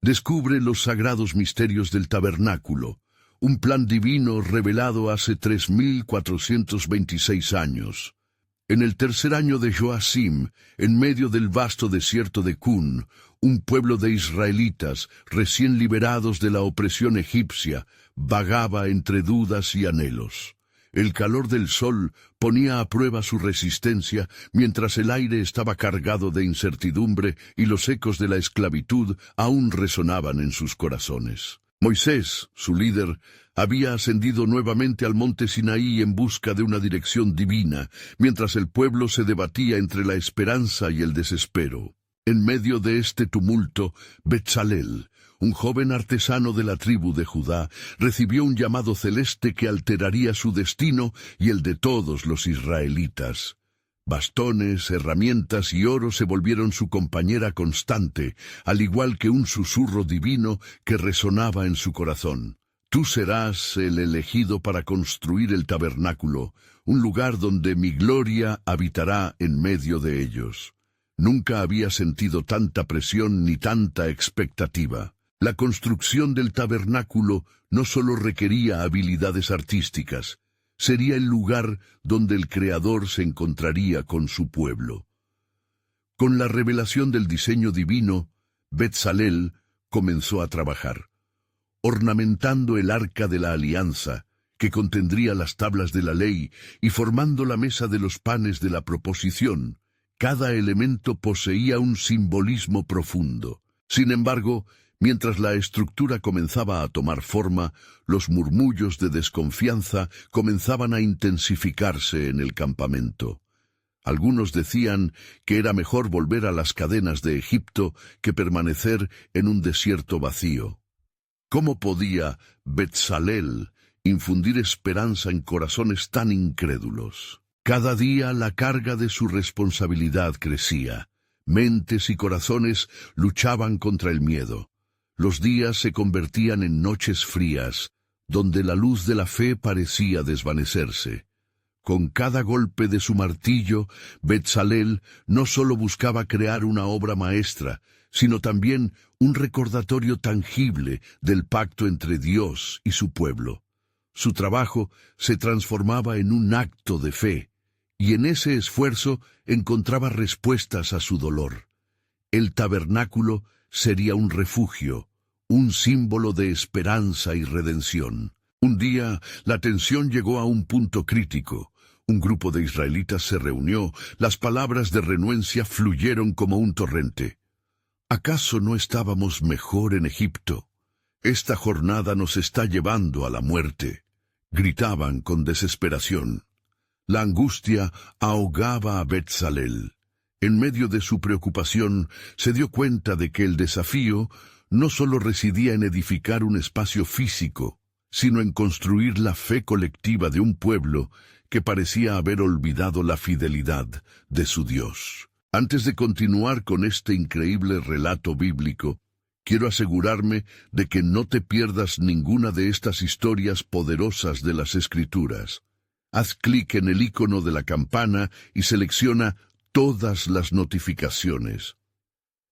Descubre los sagrados misterios del tabernáculo, un plan divino revelado hace 3426 años. En el tercer año de Joacim, en medio del vasto desierto de Cun, un pueblo de israelitas, recién liberados de la opresión egipcia, vagaba entre dudas y anhelos. El calor del sol ponía a prueba su resistencia, mientras el aire estaba cargado de incertidumbre y los ecos de la esclavitud aún resonaban en sus corazones. Moisés, su líder, había ascendido nuevamente al monte Sinaí en busca de una dirección divina, mientras el pueblo se debatía entre la esperanza y el desespero. En medio de este tumulto, Betzalel, un joven artesano de la tribu de Judá, recibió un llamado celeste que alteraría su destino y el de todos los israelitas. Bastones, herramientas y oro se volvieron su compañera constante, al igual que un susurro divino que resonaba en su corazón. Tú serás el elegido para construir el tabernáculo, un lugar donde mi gloria habitará en medio de ellos. Nunca había sentido tanta presión ni tanta expectativa. La construcción del tabernáculo no solo requería habilidades artísticas, sería el lugar donde el Creador se encontraría con su pueblo. Con la revelación del diseño divino, Betzalel comenzó a trabajar, ornamentando el arca de la alianza, que contendría las tablas de la ley, y formando la mesa de los panes de la proposición. Cada elemento poseía un simbolismo profundo. Sin embargo, mientras la estructura comenzaba a tomar forma, los murmullos de desconfianza comenzaban a intensificarse en el campamento. Algunos decían que era mejor volver a las cadenas de Egipto que permanecer en un desierto vacío. ¿Cómo podía Betzalel infundir esperanza en corazones tan incrédulos? Cada día la carga de su responsabilidad crecía. Mentes y corazones luchaban contra el miedo. Los días se convertían en noches frías, donde la luz de la fe parecía desvanecerse. Con cada golpe de su martillo, Betzalel no solo buscaba crear una obra maestra, sino también un recordatorio tangible del pacto entre Dios y su pueblo. Su trabajo se transformaba en un acto de fe, y en ese esfuerzo encontraba respuestas a su dolor. El tabernáculo sería un refugio, un símbolo de esperanza y redención. Un día, la tensión llegó a un punto crítico. Un grupo de israelitas se reunió, las palabras de renuencia fluyeron como un torrente. ¿Acaso no estábamos mejor en Egipto? Esta jornada nos está llevando a la muerte, gritaban con desesperación. La angustia ahogaba a Betzalel. En medio de su preocupación, se dio cuenta de que el desafío no solo residía en edificar un espacio físico, sino en construir la fe colectiva de un pueblo que parecía haber olvidado la fidelidad de su Dios. Antes de continuar con este increíble relato bíblico, quiero asegurarme de que no te pierdas ninguna de estas historias poderosas de las Escrituras. Haz clic en el icono de la campana y selecciona todas las notificaciones.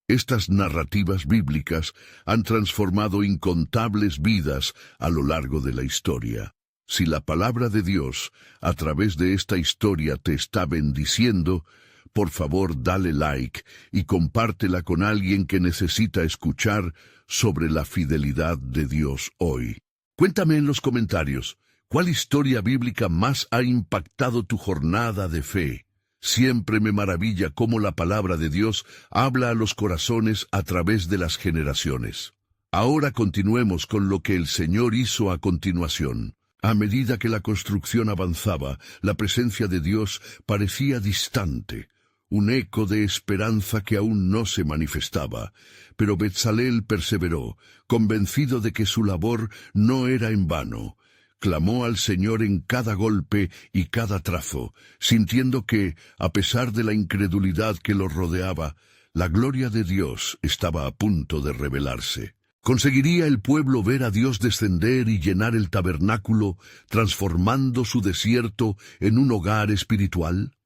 Estas narrativas bíblicas han transformado incontables vidas a lo largo de la historia. Si la palabra de Dios, a través de esta historia, te está bendiciendo, por favor dale like y compártela con alguien que necesita escuchar sobre la fidelidad de Dios hoy. Cuéntame en los comentarios, ¿cuál historia bíblica más ha impactado tu jornada de fe? Siempre me maravilla cómo la palabra de Dios habla a los corazones a través de las generaciones. Ahora continuemos con lo que el Señor hizo a continuación. A medida que la construcción avanzaba, la presencia de Dios parecía distante, un eco de esperanza que aún no se manifestaba. Pero Betzalel perseveró, convencido de que su labor no era en vano. Clamó al Señor en cada golpe y cada trazo, sintiendo que, a pesar de la incredulidad que lo rodeaba, la gloria de Dios estaba a punto de revelarse. ¿Conseguiría el pueblo ver a Dios descender y llenar el tabernáculo, transformando su desierto en un hogar espiritual?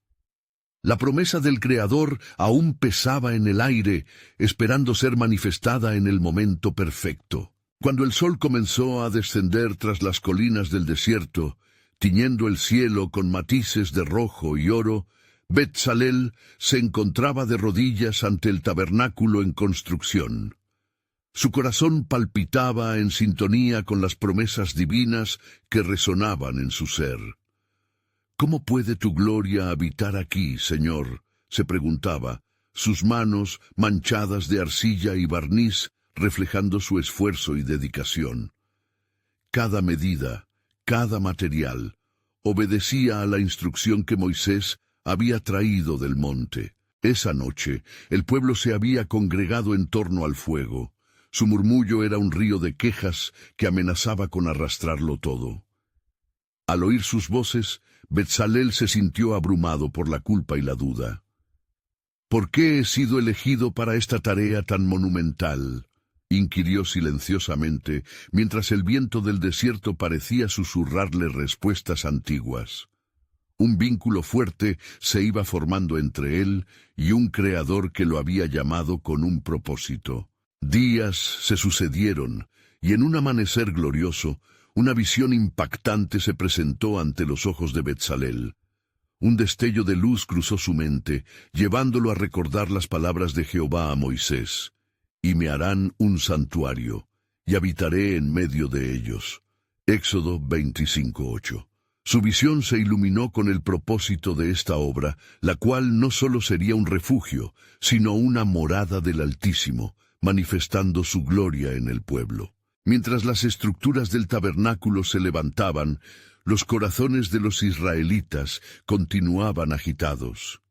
La promesa del Creador aún pesaba en el aire, esperando ser manifestada en el momento perfecto. Cuando el sol comenzó a descender tras las colinas del desierto, tiñendo el cielo con matices de rojo y oro, Betzalel se encontraba de rodillas ante el tabernáculo en construcción. Su corazón palpitaba en sintonía con las promesas divinas que resonaban en su ser. ¿Cómo puede tu gloria habitar aquí, Señor?, se preguntaba, sus manos manchadas de arcilla y barniz reflejando su esfuerzo y dedicación. Cada medida, cada material, obedecía a la instrucción que Moisés había traído del monte. Esa noche, el pueblo se había congregado en torno al fuego. Su murmullo era un río de quejas que amenazaba con arrastrarlo todo. Al oír sus voces, Betzalel se sintió abrumado por la culpa y la duda. ¿Por qué he sido elegido para esta tarea tan monumental?, inquirió silenciosamente, mientras el viento del desierto parecía susurrarle respuestas antiguas. Un vínculo fuerte se iba formando entre él y un creador que lo había llamado con un propósito. Días se sucedieron, y en un amanecer glorioso, una visión impactante se presentó ante los ojos de Betzalel. Un destello de luz cruzó su mente, llevándolo a recordar las palabras de Jehová a Moisés. Y me harán un santuario, y habitaré en medio de ellos. Éxodo 25:8. Su visión se iluminó con el propósito de esta obra, la cual no solo sería un refugio, sino una morada del Altísimo, manifestando su gloria en el pueblo. Mientras las estructuras del tabernáculo se levantaban, los corazones de los israelitas continuaban agitados.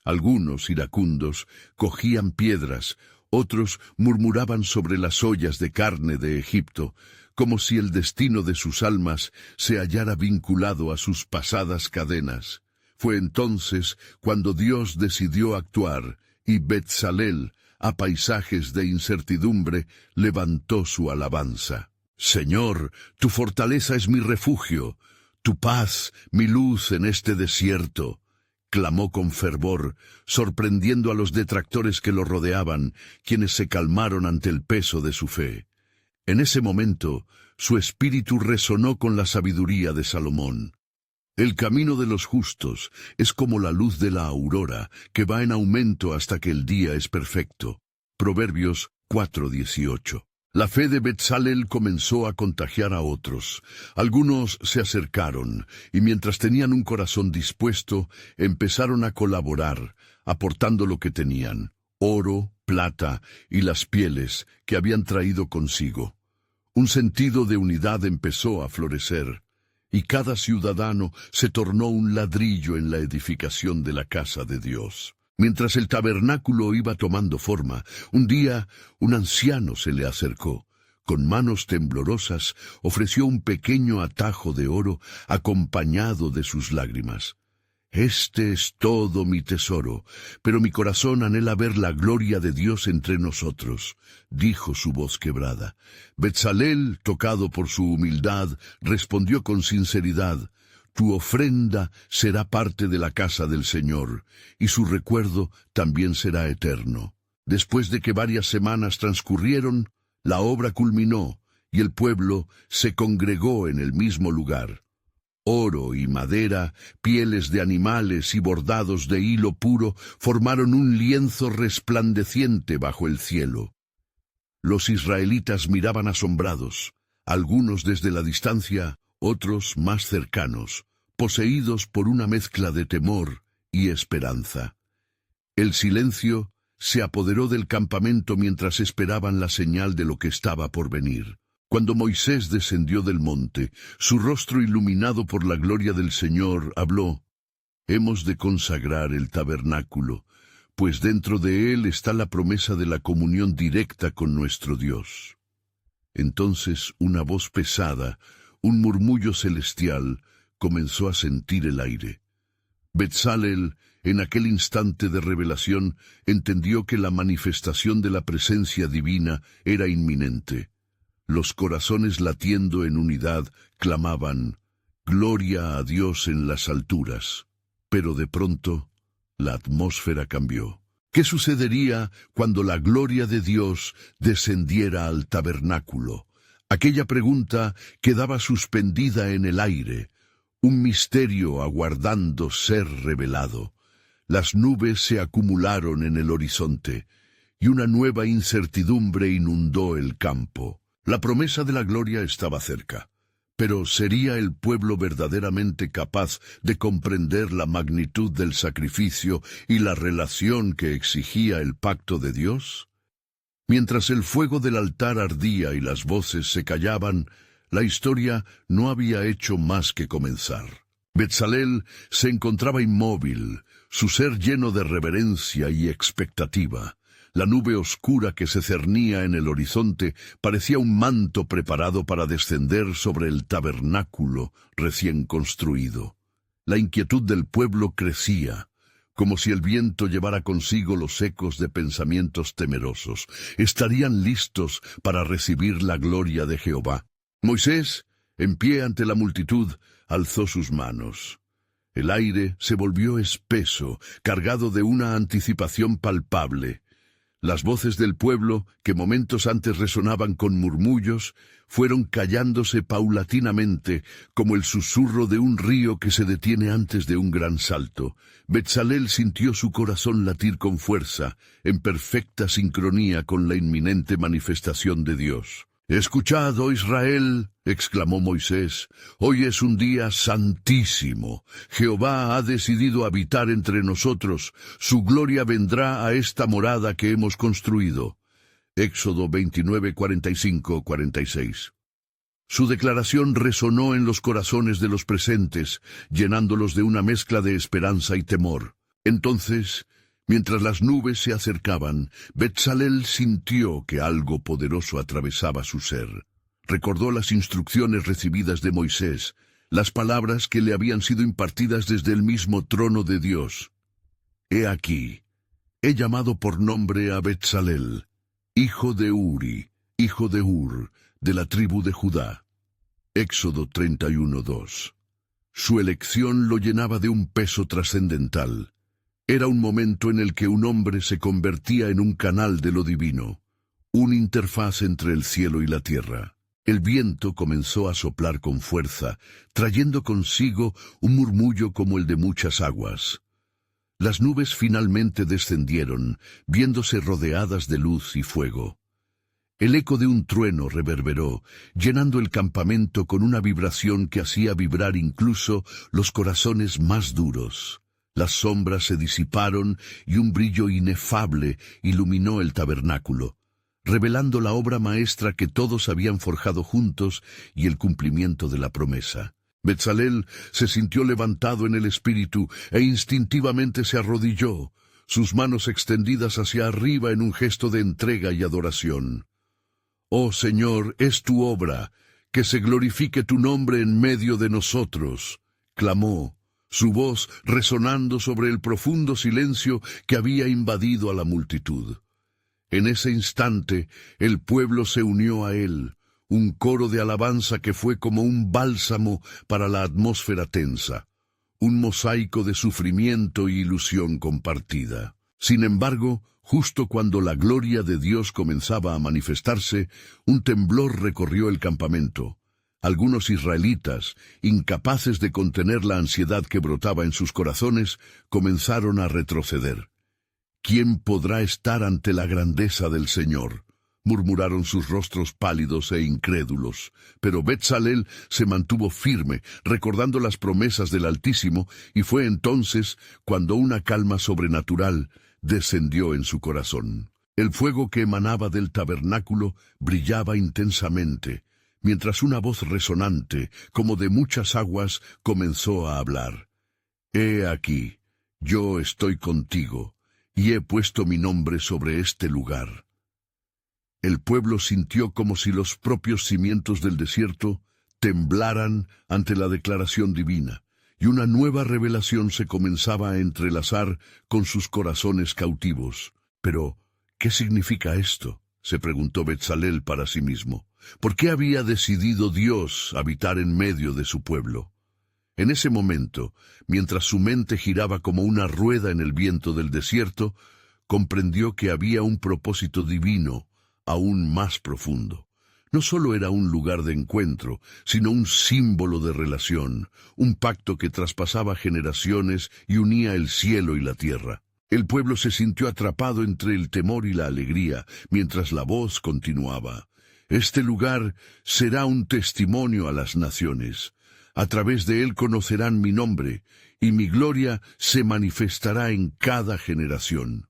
Algunos, iracundos, cogían piedras, otros murmuraban sobre las ollas de carne de Egipto, como si el destino de sus almas se hallara vinculado a sus pasadas cadenas. Fue entonces cuando Dios decidió actuar, y Betzalel, a paisajes de incertidumbre, levantó su alabanza. Señor, tu fortaleza es mi refugio, tu paz, mi luz en este desierto, clamó con fervor, sorprendiendo a los detractores que lo rodeaban, quienes se calmaron ante el peso de su fe. En ese momento, su espíritu resonó con la sabiduría de Salomón. El camino de los justos es como la luz de la aurora, que va en aumento hasta que el día es perfecto. Proverbios 4:18. La fe de Betzalel comenzó a contagiar a otros. Algunos se acercaron, y mientras tenían un corazón dispuesto, empezaron a colaborar, aportando lo que tenían, oro, plata y las pieles que habían traído consigo. Un sentido de unidad empezó a florecer, y cada ciudadano se tornó un ladrillo en la edificación de la casa de Dios. Mientras el tabernáculo iba tomando forma, un día un anciano se le acercó. Con manos temblorosas ofreció un pequeño atajo de oro acompañado de sus lágrimas. Este es todo mi tesoro, pero mi corazón anhela ver la gloria de Dios entre nosotros, dijo su voz quebrada. Betzalel, tocado por su humildad, respondió con sinceridad: tu ofrenda será parte de la casa del Señor, y su recuerdo también será eterno. Después de que varias semanas transcurrieron, la obra culminó, y el pueblo se congregó en el mismo lugar. Oro y madera, pieles de animales y bordados de hilo puro formaron un lienzo resplandeciente bajo el cielo. Los israelitas miraban asombrados, algunos desde la distancia, otros más cercanos, poseídos por una mezcla de temor y esperanza. El silencio se apoderó del campamento mientras esperaban la señal de lo que estaba por venir. Cuando Moisés descendió del monte, su rostro iluminado por la gloria del Señor, habló: «Hemos de consagrar el tabernáculo, pues dentro de él está la promesa de la comunión directa con nuestro Dios». Entonces una voz pesada, un murmullo celestial, comenzó a sentir el aire. Betzalel, en aquel instante de revelación, entendió que la manifestación de la presencia divina era inminente. Los corazones latiendo en unidad clamaban: «Gloria a Dios en las alturas». Pero de pronto, La atmósfera cambió. ¿Qué sucedería cuando la gloria de Dios descendiera al tabernáculo? Aquella pregunta quedaba suspendida en el aire, un misterio aguardando ser revelado. Las nubes se acumularon en el horizonte, y una nueva incertidumbre inundó el campo. La promesa de la gloria estaba cerca, pero ¿sería el pueblo verdaderamente capaz de comprender la magnitud del sacrificio y la relación que exigía el pacto de Dios? Mientras el fuego del altar ardía y las voces se callaban, la historia no había hecho más que comenzar. Betzalel se encontraba inmóvil, su ser lleno de reverencia y expectativa. La nube oscura que se cernía en el horizonte parecía un manto preparado para descender sobre el tabernáculo recién construido. La inquietud del pueblo crecía, como si el viento llevara consigo los ecos de pensamientos temerosos. Estarían listos para recibir la gloria de Jehová. Moisés, en pie ante la multitud, alzó sus manos. El aire se volvió espeso, cargado de una anticipación palpable. Las voces del pueblo, que momentos antes resonaban con murmullos, fueron callándose paulatinamente, como el susurro de un río que se detiene antes de un gran salto. Betzalel sintió su corazón latir con fuerza, en perfecta sincronía con la inminente manifestación de Dios. «Escuchad, oh Israel», exclamó Moisés, «hoy es un día santísimo. Jehová ha decidido habitar entre nosotros. Su gloria vendrá a esta morada que hemos construido». Éxodo 29, 45, 46. Su declaración resonó en los corazones de los presentes, llenándolos de una mezcla de esperanza y temor. Entonces, mientras las nubes se acercaban, Betzalel sintió que algo poderoso atravesaba su ser. Recordó las instrucciones recibidas de Moisés, las palabras que le habían sido impartidas desde el mismo trono de Dios. «He aquí, he llamado por nombre a Betzalel, hijo de Uri, hijo de Hur, de la tribu de Judá». Éxodo 31:2. Su elección lo llenaba de un peso trascendental. Era un momento en el que un hombre se convertía en un canal de lo divino, una interfaz entre el cielo y la tierra. El viento comenzó a soplar con fuerza, trayendo consigo un murmullo como el de muchas aguas. Las nubes finalmente descendieron, viéndose rodeadas de luz y fuego. El eco de un trueno reverberó, llenando el campamento con una vibración que hacía vibrar incluso los corazones más duros. Las sombras se disiparon y un brillo inefable iluminó el tabernáculo, revelando la obra maestra que todos habían forjado juntos y el cumplimiento de la promesa. Betzalel se sintió levantado en el espíritu e instintivamente se arrodilló, sus manos extendidas hacia arriba en un gesto de entrega y adoración. «Oh Señor, es tu obra, que se glorifique tu nombre en medio de nosotros», clamó, su voz resonando sobre el profundo silencio que había invadido a la multitud. En ese instante, el pueblo se unió a él, un coro de alabanza que fue como un bálsamo para la atmósfera tensa, un mosaico de sufrimiento y ilusión compartida. Sin embargo, justo cuando la gloria de Dios comenzaba a manifestarse, un temblor recorrió el campamento. Algunos israelitas, incapaces de contener la ansiedad que brotaba en sus corazones, comenzaron a retroceder. «¿Quién podrá estar ante la grandeza del Señor?», murmuraron sus rostros pálidos e incrédulos. Pero Betzalel se mantuvo firme, recordando las promesas del Altísimo, y fue entonces cuando una calma sobrenatural descendió en su corazón. El fuego que emanaba del tabernáculo brillaba intensamente, mientras una voz resonante, como de muchas aguas, comenzó a hablar. «He aquí, yo estoy contigo, y he puesto mi nombre sobre este lugar». El pueblo sintió como si los propios cimientos del desierto temblaran ante la declaración divina, y una nueva revelación se comenzaba a entrelazar con sus corazones cautivos. «Pero, ¿qué significa esto?», se preguntó Betzalel para sí mismo. ¿Por qué había decidido Dios habitar en medio de su pueblo? En ese momento, mientras su mente giraba como una rueda en el viento del desierto, comprendió que había un propósito divino aún más profundo. No solo era un lugar de encuentro, sino un símbolo de relación, un pacto que traspasaba generaciones y unía el cielo y la tierra. El pueblo se sintió atrapado entre el temor y la alegría, mientras la voz continuaba. Este lugar será un testimonio a las naciones. A través de él conocerán mi nombre, y mi gloria se manifestará en cada generación.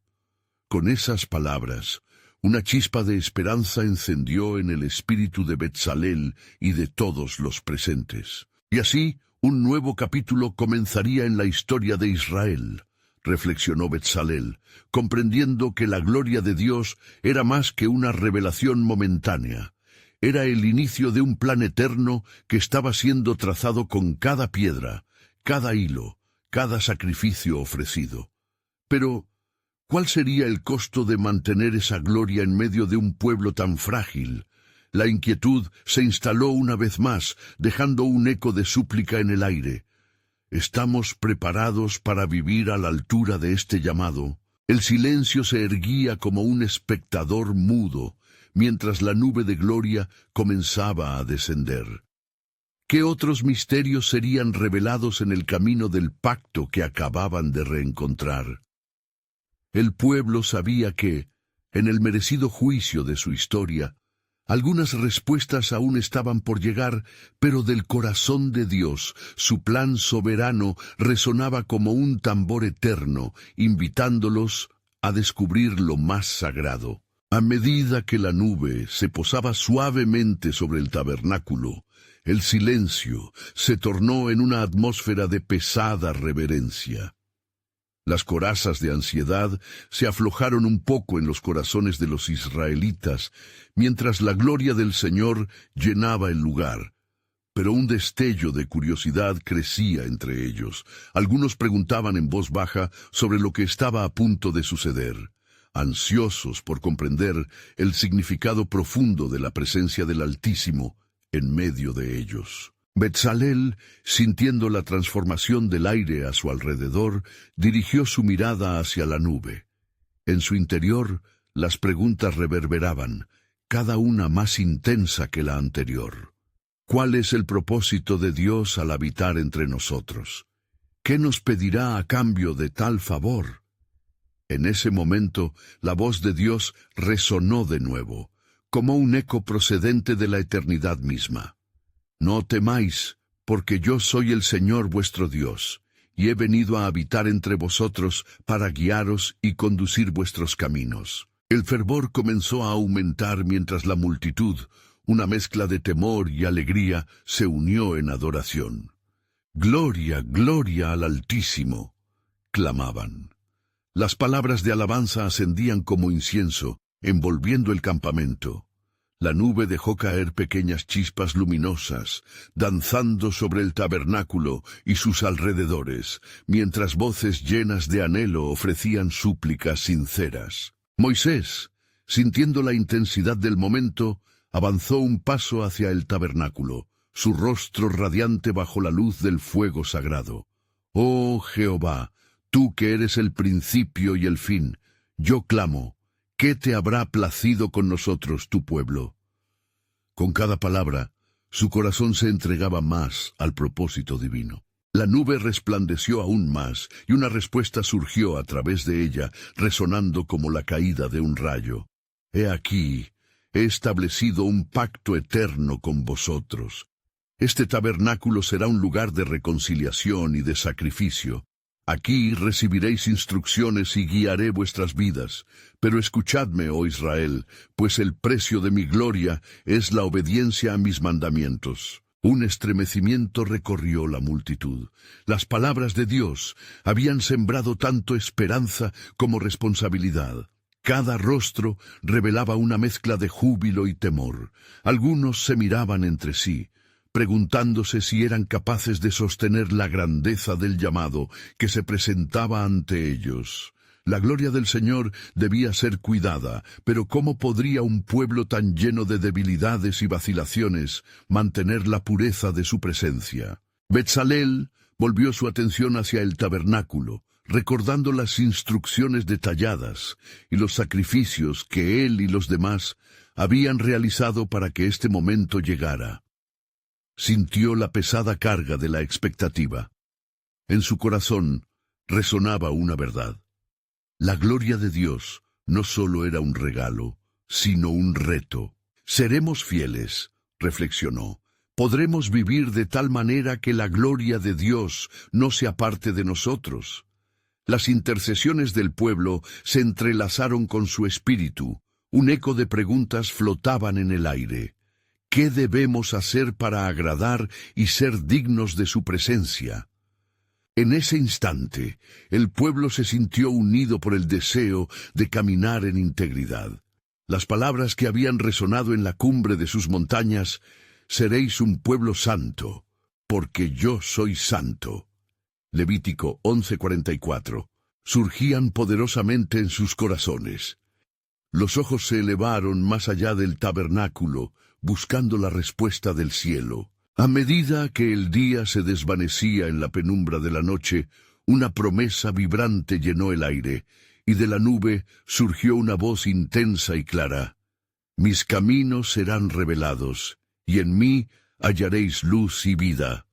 Con esas palabras, una chispa de esperanza encendió en el espíritu de Betzalel y de todos los presentes. Y así, un nuevo capítulo comenzaría en la historia de Israel, reflexionó Betzalel, comprendiendo que la gloria de Dios era más que una revelación momentánea. Era el inicio de un plan eterno que estaba siendo trazado con cada piedra, cada hilo, cada sacrificio ofrecido. Pero, ¿cuál sería el costo de mantener esa gloria en medio de un pueblo tan frágil? La inquietud se instaló una vez más, dejando un eco de súplica en el aire. ¿Estamos preparados para vivir a la altura de este llamado? El silencio se erguía como un espectador mudo, mientras la nube de gloria comenzaba a descender. ¿Qué otros misterios serían revelados en el camino del pacto que acababan de reencontrar? El pueblo sabía que, en el merecido juicio de su historia, algunas respuestas aún estaban por llegar, pero del corazón de Dios, su plan soberano resonaba como un tambor eterno, invitándolos a descubrir lo más sagrado. A medida que la nube se posaba suavemente sobre el tabernáculo, el silencio se tornó en una atmósfera de pesada reverencia. Las corazas de ansiedad se aflojaron un poco en los corazones de los israelitas, mientras la gloria del Señor llenaba el lugar. Pero un destello de curiosidad crecía entre ellos. Algunos preguntaban en voz baja sobre lo que estaba a punto de suceder, ansiosos por comprender el significado profundo de la presencia del Altísimo en medio de ellos. Betzalel, sintiendo la transformación del aire a su alrededor, dirigió su mirada hacia la nube. En su interior, las preguntas reverberaban, cada una más intensa que la anterior. ¿Cuál es el propósito de Dios al habitar entre nosotros? ¿Qué nos pedirá a cambio de tal favor? En ese momento, la voz de Dios resonó de nuevo, como un eco procedente de la eternidad misma. No temáis, porque yo soy el Señor vuestro Dios, y he venido a habitar entre vosotros para guiaros y conducir vuestros caminos. El fervor comenzó a aumentar mientras la multitud, una mezcla de temor y alegría, se unió en adoración. «Gloria, gloria al Altísimo», clamaban. Las palabras de alabanza ascendían como incienso, envolviendo el campamento. La nube dejó caer pequeñas chispas luminosas, danzando sobre el tabernáculo y sus alrededores, mientras voces llenas de anhelo ofrecían súplicas sinceras. Moisés, sintiendo la intensidad del momento, avanzó un paso hacia el tabernáculo, su rostro radiante bajo la luz del fuego sagrado. «Oh Jehová, tú que eres el principio y el fin, yo clamo, ¿qué te habrá placido con nosotros, tu pueblo?» Con cada palabra, su corazón se entregaba más al propósito divino. La nube resplandeció aún más, y una respuesta surgió a través de ella, resonando como la caída de un rayo. «He aquí, he establecido un pacto eterno con vosotros. Este tabernáculo será un lugar de reconciliación y de sacrificio. Aquí recibiréis instrucciones y guiaré vuestras vidas. Pero escuchadme, oh Israel, pues el precio de mi gloria es la obediencia a mis mandamientos». Un estremecimiento recorrió la multitud. Las palabras de Dios habían sembrado tanto esperanza como responsabilidad. Cada rostro revelaba una mezcla de júbilo y temor. Algunos se miraban entre sí, preguntándose si eran capaces de sostener la grandeza del llamado que se presentaba ante ellos. La gloria del Señor debía ser cuidada, pero ¿cómo podría un pueblo tan lleno de debilidades y vacilaciones mantener la pureza de su presencia? Betzalel volvió su atención hacia el tabernáculo, recordando las instrucciones detalladas y los sacrificios que él y los demás habían realizado para que este momento llegara. Sintió la pesada carga de la expectativa. En su corazón resonaba una verdad. La gloria de Dios no solo era un regalo, sino un reto. Seremos fieles, reflexionó. Podremos vivir de tal manera que la gloria de Dios no se aparte de nosotros. Las intercesiones del pueblo se entrelazaron con su espíritu. Un eco de preguntas flotaban en el aire. ¿Qué debemos hacer para agradar y ser dignos de su presencia? En ese instante, el pueblo se sintió unido por el deseo de caminar en integridad. Las palabras que habían resonado en la cumbre de sus montañas: «Seréis un pueblo santo, porque yo soy santo». Levítico 11:44. Surgían poderosamente en sus corazones. Los ojos se elevaron más allá del tabernáculo, buscando la respuesta del cielo. A medida que el día se desvanecía en la penumbra de la noche, una promesa vibrante llenó el aire, y de la nube surgió una voz intensa y clara: «Mis caminos serán revelados, y en mí hallaréis luz y vida».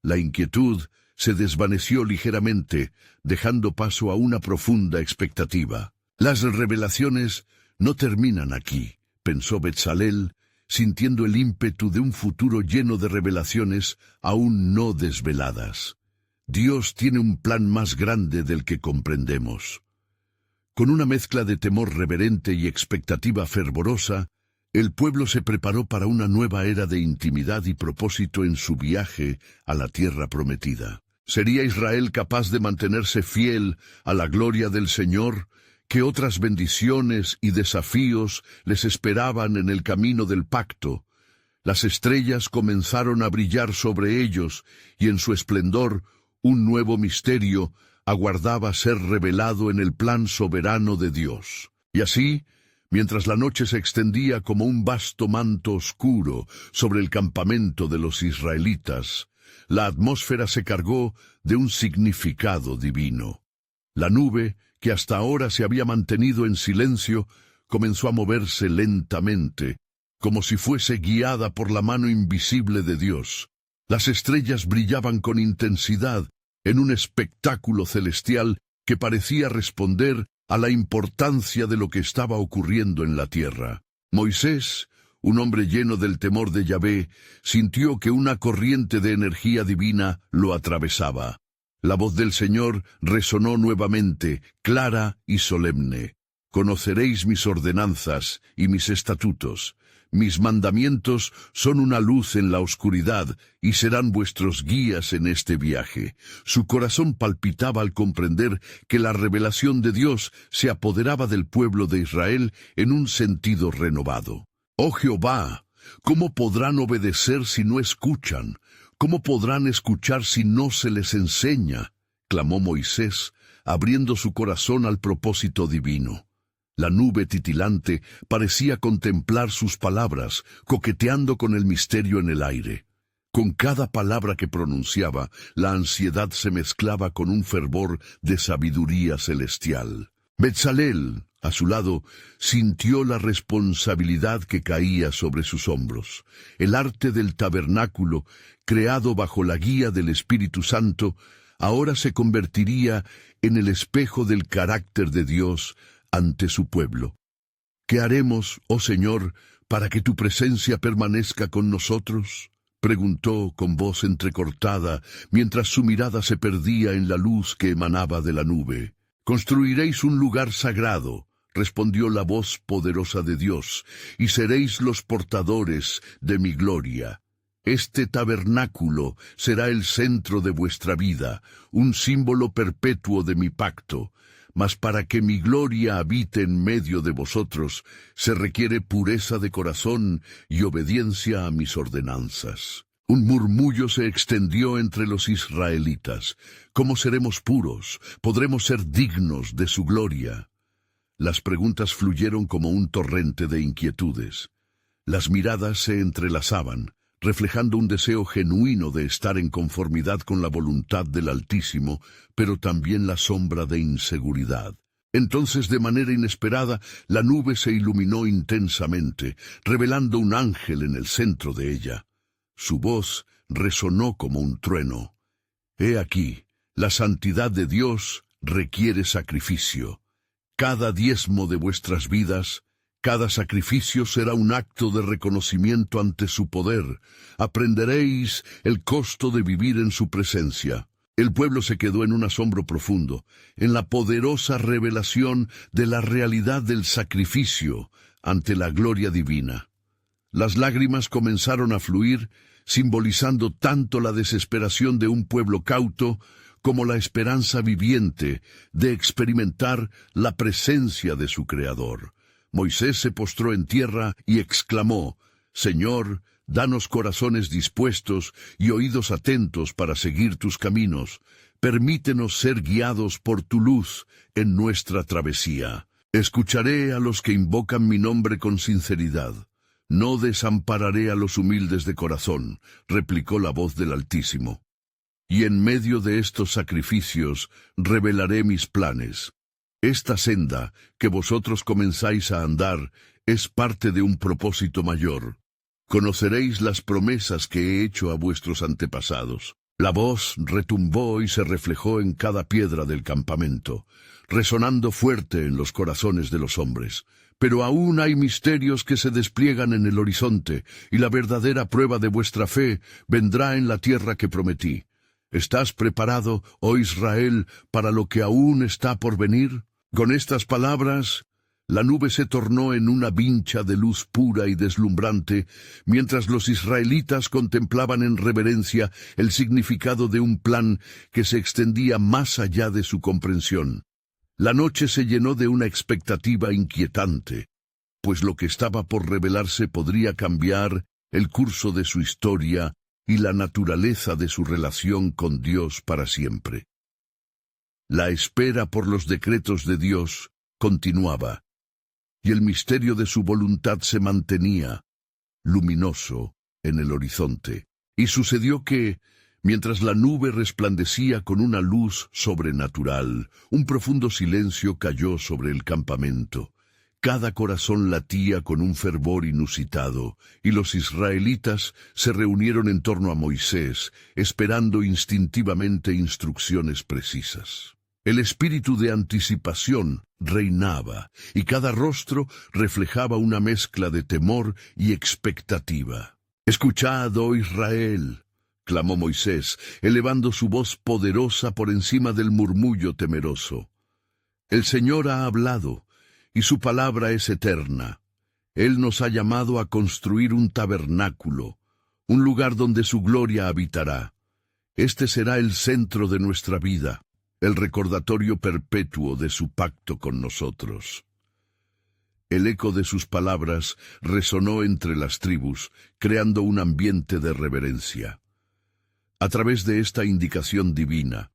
La inquietud se desvaneció ligeramente, dejando paso a una profunda expectativa. Las revelaciones no terminan aquí, pensó Betzalel, sintiendo el ímpetu de un futuro lleno de revelaciones aún no desveladas. Dios tiene un plan más grande del que comprendemos. Con una mezcla de temor reverente y expectativa fervorosa, el pueblo se preparó para una nueva era de intimidad y propósito en su viaje a la tierra prometida. ¿Sería Israel capaz de mantenerse fiel a la gloria del Señor? ¿Qué otras bendiciones y desafíos les esperaban en el camino del pacto? Las estrellas comenzaron a brillar sobre ellos, y en su esplendor un nuevo misterio aguardaba ser revelado en el plan soberano de Dios. Y así, mientras la noche se extendía como un vasto manto oscuro sobre el campamento de los israelitas, la atmósfera se cargó de un significado divino. La nube, que hasta ahora se había mantenido en silencio, comenzó a moverse lentamente, como si fuese guiada por la mano invisible de Dios. Las estrellas brillaban con intensidad en un espectáculo celestial que parecía responder a la importancia de lo que estaba ocurriendo en la tierra. Moisés, un hombre lleno del temor de Yahvé, sintió que una corriente de energía divina lo atravesaba. La voz del Señor resonó nuevamente, clara y solemne. «Conoceréis mis ordenanzas y mis estatutos. Mis mandamientos son una luz en la oscuridad y serán vuestros guías en este viaje». Su corazón palpitaba al comprender que la revelación de Dios se apoderaba del pueblo de Israel en un sentido renovado. «Oh Jehová, ¿cómo podrán obedecer si no escuchan? ¿Cómo podrán escuchar si no se les enseña?», clamó Moisés, abriendo su corazón al propósito divino. La nube titilante parecía contemplar sus palabras, coqueteando con el misterio en el aire. Con cada palabra que pronunciaba, la ansiedad se mezclaba con un fervor de sabiduría celestial. Betzalel, a su lado, sintió la responsabilidad que caía sobre sus hombros. El arte del tabernáculo, creado bajo la guía del Espíritu Santo, ahora se convertiría en el espejo del carácter de Dios ante su pueblo. «¿Qué haremos, oh Señor, para que tu presencia permanezca con nosotros?», preguntó con voz entrecortada, mientras su mirada se perdía en la luz que emanaba de la nube. «Construiréis un lugar sagrado», respondió la voz poderosa de Dios, «y seréis los portadores de mi gloria. Este tabernáculo será el centro de vuestra vida, un símbolo perpetuo de mi pacto. Mas para que mi gloria habite en medio de vosotros, se requiere pureza de corazón y obediencia a mis ordenanzas». Un murmullo se extendió entre los israelitas. «¿Cómo seremos puros? ¿Podremos ser dignos de su gloria?». Las preguntas fluyeron como un torrente de inquietudes. Las miradas se entrelazaban, reflejando un deseo genuino de estar en conformidad con la voluntad del Altísimo, pero también la sombra de inseguridad. Entonces, de manera inesperada, la nube se iluminó intensamente, revelando un ángel en el centro de ella. Su voz resonó como un trueno. «He aquí, la santidad de Dios requiere sacrificio. Cada diezmo de vuestras vidas, cada sacrificio será un acto de reconocimiento ante su poder. Aprenderéis el costo de vivir en su presencia». El pueblo se quedó en un asombro profundo, en la poderosa revelación de la realidad del sacrificio ante la gloria divina. Las lágrimas comenzaron a fluir, simbolizando tanto la desesperación de un pueblo cauto como la esperanza viviente de experimentar la presencia de su Creador. Moisés se postró en tierra y exclamó: «Señor, danos corazones dispuestos y oídos atentos para seguir tus caminos. Permítenos ser guiados por tu luz en nuestra travesía. Escucharé a los que invocan mi nombre con sinceridad. No desampararé a los humildes de corazón», replicó la voz del Altísimo. «Y en medio de estos sacrificios revelaré mis planes. Esta senda que vosotros comenzáis a andar es parte de un propósito mayor. Conoceréis las promesas que he hecho a vuestros antepasados». La voz retumbó y se reflejó en cada piedra del campamento, resonando fuerte en los corazones de los hombres. «Pero aún hay misterios que se despliegan en el horizonte, y la verdadera prueba de vuestra fe vendrá en la tierra que prometí. ¿Estás preparado, oh Israel, para lo que aún está por venir?» Con estas palabras, la nube se tornó en una vincha de luz pura y deslumbrante, mientras los israelitas contemplaban en reverencia el significado de un plan que se extendía más allá de su comprensión. La noche se llenó de una expectativa inquietante, pues lo que estaba por revelarse podría cambiar el curso de su historia y la naturaleza de su relación con Dios para siempre. La espera por los decretos de Dios continuaba, y el misterio de su voluntad se mantenía luminoso en el horizonte. Y sucedió que, mientras la nube resplandecía con una luz sobrenatural, un profundo silencio cayó sobre el campamento. Cada corazón latía con un fervor inusitado, y los israelitas se reunieron en torno a Moisés, esperando instintivamente instrucciones precisas. El espíritu de anticipación reinaba, y cada rostro reflejaba una mezcla de temor y expectativa. «Escuchad, oh Israel», clamó Moisés, elevando su voz poderosa por encima del murmullo temeroso. «El Señor ha hablado, y su palabra es eterna. Él nos ha llamado a construir un tabernáculo, un lugar donde su gloria habitará. Este será el centro de nuestra vida, el recordatorio perpetuo de su pacto con nosotros». El eco de sus palabras resonó entre las tribus, creando un ambiente de reverencia. A través de esta indicación divina,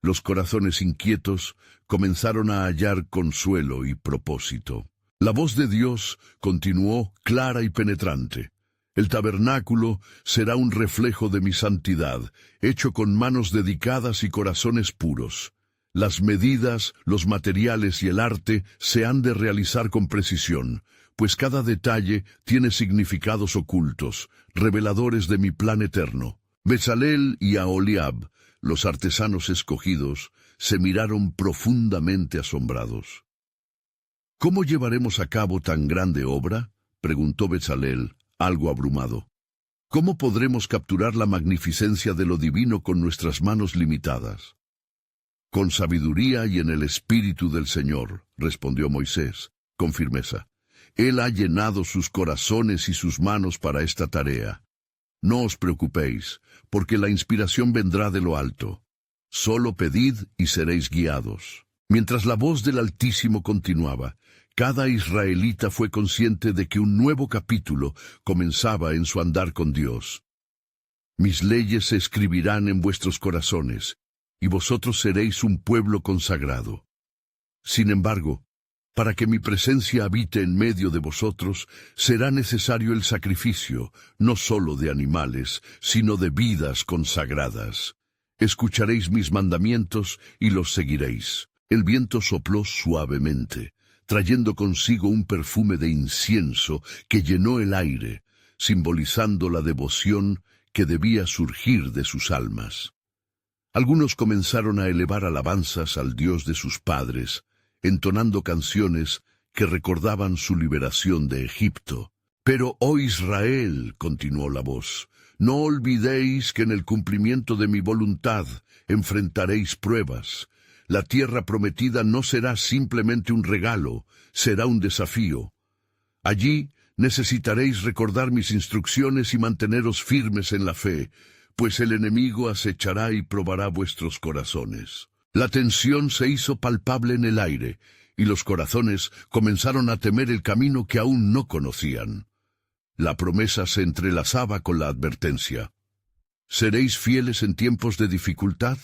los corazones inquietos comenzaron a hallar consuelo y propósito. La voz de Dios continuó clara y penetrante. «El tabernáculo será un reflejo de mi santidad, hecho con manos dedicadas y corazones puros. Las medidas, los materiales y el arte se han de realizar con precisión, pues cada detalle tiene significados ocultos, reveladores de mi plan eterno». Bezalel y Aholiab, los artesanos escogidos, se miraron profundamente asombrados. «¿Cómo llevaremos a cabo tan grande obra?», preguntó Bezalel, algo abrumado. «¿Cómo podremos capturar la magnificencia de lo divino con nuestras manos limitadas?» «Con sabiduría y en el Espíritu del Señor», respondió Moisés, con firmeza. «Él ha llenado sus corazones y sus manos para esta tarea. No os preocupéis, porque la inspiración vendrá de lo alto. Solo pedid y seréis guiados». Mientras la voz del Altísimo continuaba, cada israelita fue consciente de que un nuevo capítulo comenzaba en su andar con Dios. «Mis leyes se escribirán en vuestros corazones, y vosotros seréis un pueblo consagrado». Sin embargo, Para que mi presencia habite en medio de vosotros, será necesario el sacrificio, no solo de animales, sino de vidas consagradas. Escucharéis mis mandamientos y los seguiréis. El viento sopló suavemente, trayendo consigo un perfume de incienso que llenó el aire, simbolizando la devoción que debía surgir de sus almas. Algunos comenzaron a elevar alabanzas al Dios de sus padres, entonando canciones que recordaban su liberación de Egipto. Pero, oh Israel, continuó la voz, no olvidéis que en el cumplimiento de mi voluntad enfrentaréis pruebas. La tierra prometida no será simplemente un regalo, será un desafío. Allí necesitaréis recordar mis instrucciones y manteneros firmes en la fe, pues el enemigo acechará y probará vuestros corazones. La tensión se hizo palpable en el aire, y los corazones comenzaron a temer el camino que aún no conocían. La promesa se entrelazaba con la advertencia. ¿Seréis fieles en tiempos de dificultad?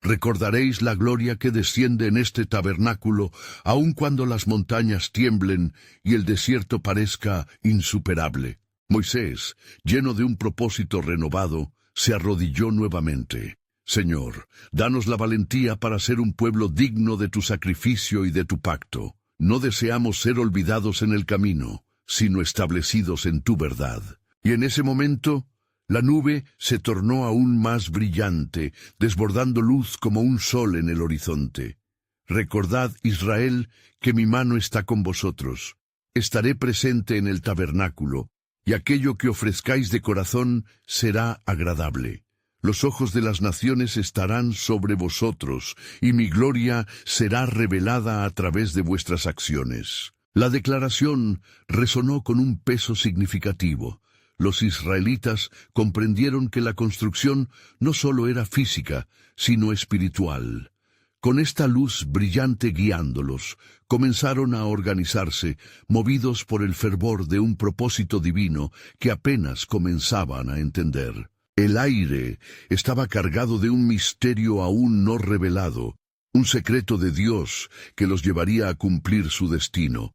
Recordaréis la gloria que desciende en este tabernáculo, aun cuando las montañas tiemblen y el desierto parezca insuperable. Moisés, lleno de un propósito renovado, se arrodilló nuevamente. Señor, danos la valentía para ser un pueblo digno de tu sacrificio y de tu pacto. No deseamos ser olvidados en el camino, sino establecidos en tu verdad. Y en ese momento, la nube se tornó aún más brillante, desbordando luz como un sol en el horizonte. Recordad, Israel, que mi mano está con vosotros. Estaré presente en el tabernáculo, y aquello que ofrezcáis de corazón será agradable. Los ojos de las naciones estarán sobre vosotros, y mi gloria será revelada a través de vuestras acciones. La declaración resonó con un peso significativo. Los israelitas comprendieron que la construcción no solo era física, sino espiritual. Con esta luz brillante guiándolos, comenzaron a organizarse, movidos por el fervor de un propósito divino que apenas comenzaban a entender. El aire estaba cargado de un misterio aún no revelado, un secreto de Dios que los llevaría a cumplir su destino.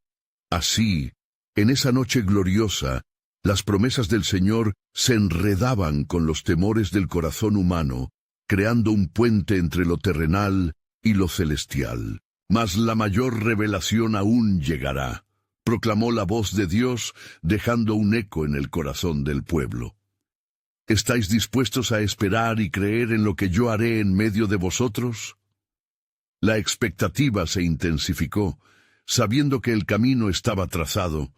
Así, en esa noche gloriosa, las promesas del Señor se enredaban con los temores del corazón humano, creando un puente entre lo terrenal y lo celestial. Mas la mayor revelación aún llegará, proclamó la voz de Dios, dejando un eco en el corazón del pueblo. ¿Estáis dispuestos a esperar y creer en lo que yo haré en medio de vosotros? La expectativa se intensificó, sabiendo que el camino estaba trazado,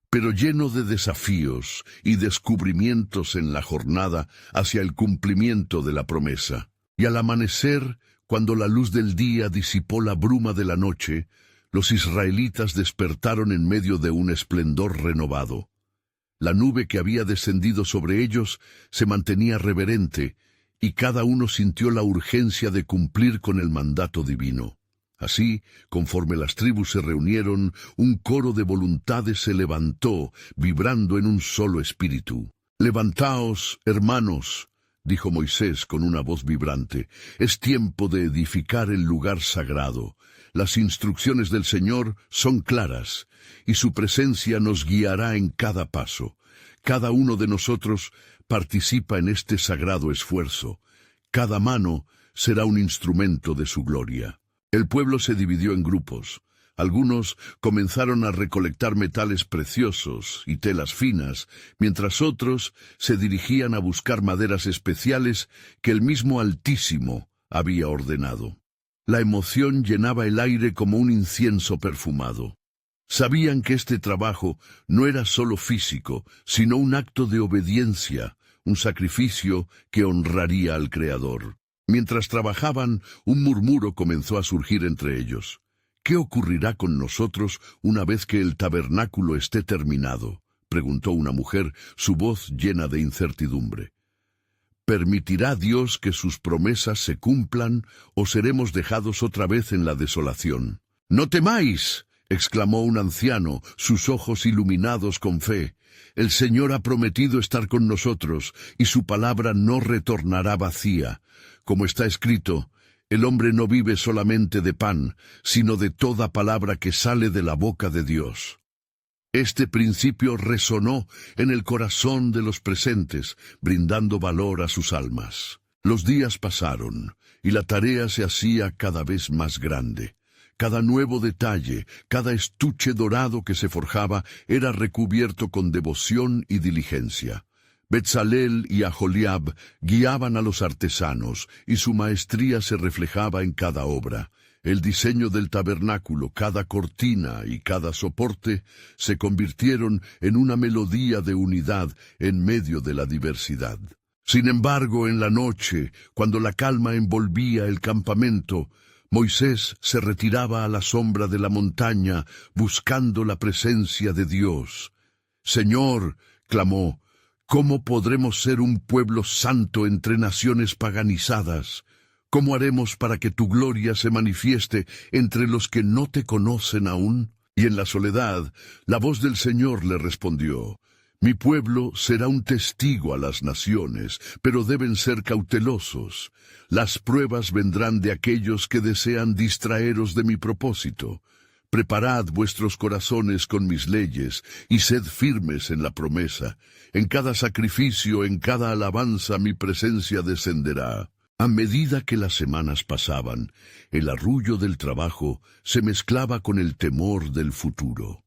pero lleno de desafíos y descubrimientos en la jornada hacia el cumplimiento de la promesa. Y al amanecer, cuando la luz del día disipó la bruma de la noche, los israelitas despertaron en medio de un esplendor renovado. La nube que había descendido sobre ellos se mantenía reverente, y cada uno sintió la urgencia de cumplir con el mandato divino. Así, conforme las tribus se reunieron, un coro de voluntades se levantó, vibrando en un solo espíritu. «Levantaos, hermanos», dijo Moisés con una voz vibrante, «es tiempo de edificar el lugar sagrado. Las instrucciones del Señor son claras, y su presencia nos guiará en cada paso. Cada uno de nosotros participa en este sagrado esfuerzo. Cada mano será un instrumento de su gloria». El pueblo se dividió en grupos. Algunos comenzaron a recolectar metales preciosos y telas finas, mientras otros se dirigían a buscar maderas especiales que el mismo Altísimo había ordenado. La emoción llenaba el aire como un incienso perfumado. Sabían que este trabajo no era solo físico, sino un acto de obediencia, un sacrificio que honraría al Creador. Mientras trabajaban, un murmuro comenzó a surgir entre ellos. «¿Qué ocurrirá con nosotros una vez que el tabernáculo esté terminado?», preguntó una mujer, su voz llena de incertidumbre. «¿Permitirá Dios que sus promesas se cumplan o seremos dejados otra vez en la desolación?» «¡No temáis!», exclamó un anciano, sus ojos iluminados con fe. «El Señor ha prometido estar con nosotros, y su palabra no retornará vacía. Como está escrito, El hombre no vive solamente de pan, sino de toda palabra que sale de la boca de Dios. Este principio resonó en el corazón de los presentes, brindando valor a sus almas. Los días pasaron, y la tarea se hacía cada vez más grande. Cada nuevo detalle, cada estuche dorado que se forjaba, era recubierto con devoción y diligencia. Betzalel y Aholiab guiaban a los artesanos, y su maestría se reflejaba en cada obra. El diseño del tabernáculo, cada cortina y cada soporte se convirtieron en una melodía de unidad en medio de la diversidad. Sin embargo, en la noche, cuando la calma envolvía el campamento, Moisés se retiraba a la sombra de la montaña buscando la presencia de Dios. «Señor», clamó, «¿cómo podremos ser un pueblo santo entre naciones paganizadas? ¿Cómo haremos para que tu gloria se manifieste entre los que no te conocen aún?» Y en la soledad, la voz del Señor le respondió, «Mi pueblo será un testigo a las naciones, pero deben ser cautelosos. Las pruebas vendrán de aquellos que desean distraeros de mi propósito. Preparad vuestros corazones con mis leyes, y sed firmes en la promesa. En cada sacrificio, en cada alabanza, mi presencia descenderá». A medida que las semanas pasaban, el arrullo del trabajo se mezclaba con el temor del futuro.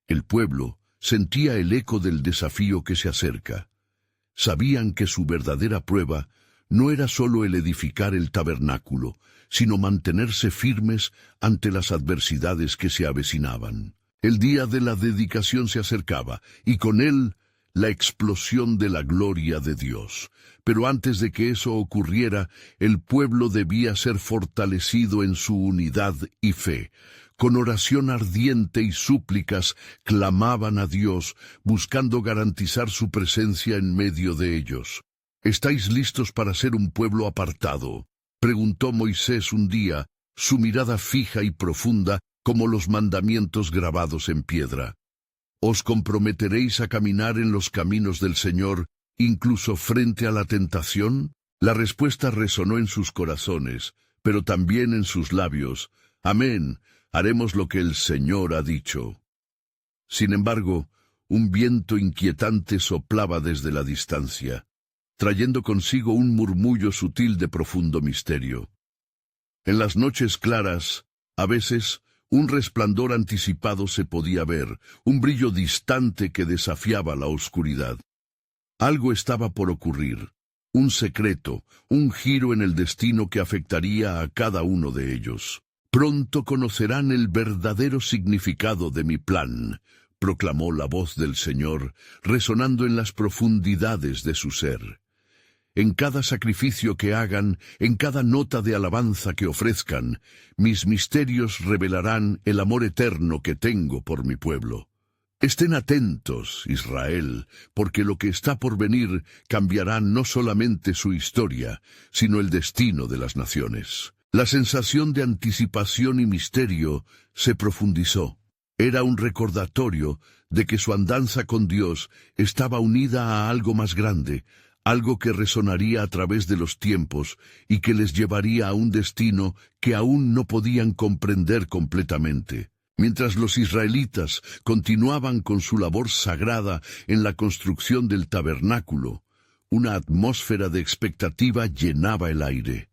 El pueblo sentía el eco del desafío que se acerca. Sabían que su verdadera prueba no era solo el edificar el tabernáculo, sino mantenerse firmes ante las adversidades que se avecinaban. El día de la dedicación se acercaba, y con él la explosión de la gloria de Dios. Pero antes de que eso ocurriera, el pueblo debía ser fortalecido en su unidad y fe. Con oración ardiente y súplicas clamaban a Dios, buscando garantizar su presencia en medio de ellos. «¿Estáis listos para ser un pueblo apartado?», preguntó Moisés un día, su mirada fija y profunda como los mandamientos grabados en piedra. «¿Os comprometeréis a caminar en los caminos del Señor, incluso frente a la tentación?» La respuesta resonó en sus corazones, pero también en sus labios. «Amén, haremos lo que el Señor ha dicho». Sin embargo, un viento inquietante soplaba desde la distancia, trayendo consigo un murmullo sutil de profundo misterio. En las noches claras, a veces, un resplandor anticipado se podía ver, un brillo distante que desafiaba la oscuridad. Algo estaba por ocurrir, un secreto, un giro en el destino que afectaría a cada uno de ellos. «Pronto conocerán el verdadero significado de mi plan», proclamó la voz del Señor, resonando en las profundidades de su ser. «En cada sacrificio que hagan, en cada nota de alabanza que ofrezcan, mis misterios revelarán el amor eterno que tengo por mi pueblo. Estén atentos, Israel, porque lo que está por venir cambiará no solamente su historia, sino el destino de las naciones». La sensación de anticipación y misterio se profundizó. Era un recordatorio de que su andanza con Dios estaba unida a algo más grande, algo que resonaría a través de los tiempos y que les llevaría a un destino que aún no podían comprender completamente. Mientras los israelitas continuaban con su labor sagrada en la construcción del tabernáculo, una atmósfera de expectativa llenaba el aire.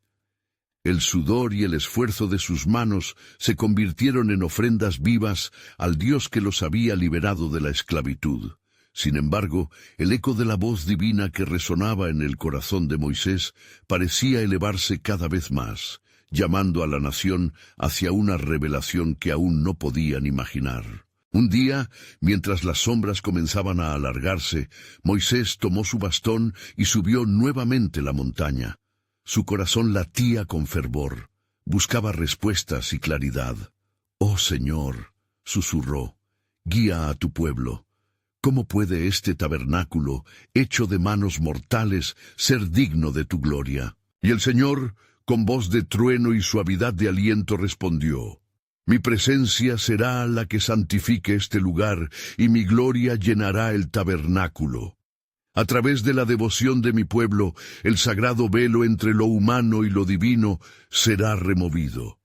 El sudor y el esfuerzo de sus manos se convirtieron en ofrendas vivas al Dios que los había liberado de la esclavitud. Sin embargo, el eco de la voz divina que resonaba en el corazón de Moisés parecía elevarse cada vez más, llamando a la nación hacia una revelación que aún no podían imaginar. Un día, mientras las sombras comenzaban a alargarse, Moisés tomó su bastón y subió nuevamente la montaña. Su corazón latía con fervor, buscaba respuestas y claridad. «Oh Señor», susurró, «guía a tu pueblo. ¿Cómo puede este tabernáculo, hecho de manos mortales, ser digno de tu gloria?» Y el Señor, con voz de trueno y suavidad de aliento, respondió, «Mi presencia será la que santifique este lugar, y mi gloria llenará el tabernáculo. A través de la devoción de mi pueblo, el sagrado velo entre lo humano y lo divino será removido.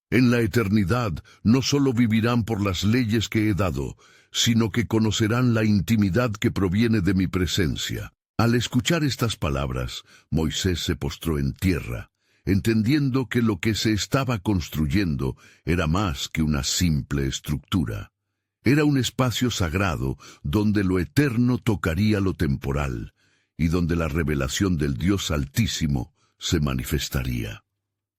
En la eternidad no solo vivirán por las leyes que he dado, sino que conocerán la intimidad que proviene de mi presencia. Al escuchar estas palabras, Moisés se postró en tierra, entendiendo que lo que se estaba construyendo era más que una simple estructura. Era un espacio sagrado donde lo eterno tocaría lo temporal y donde la revelación del Dios Altísimo se manifestaría.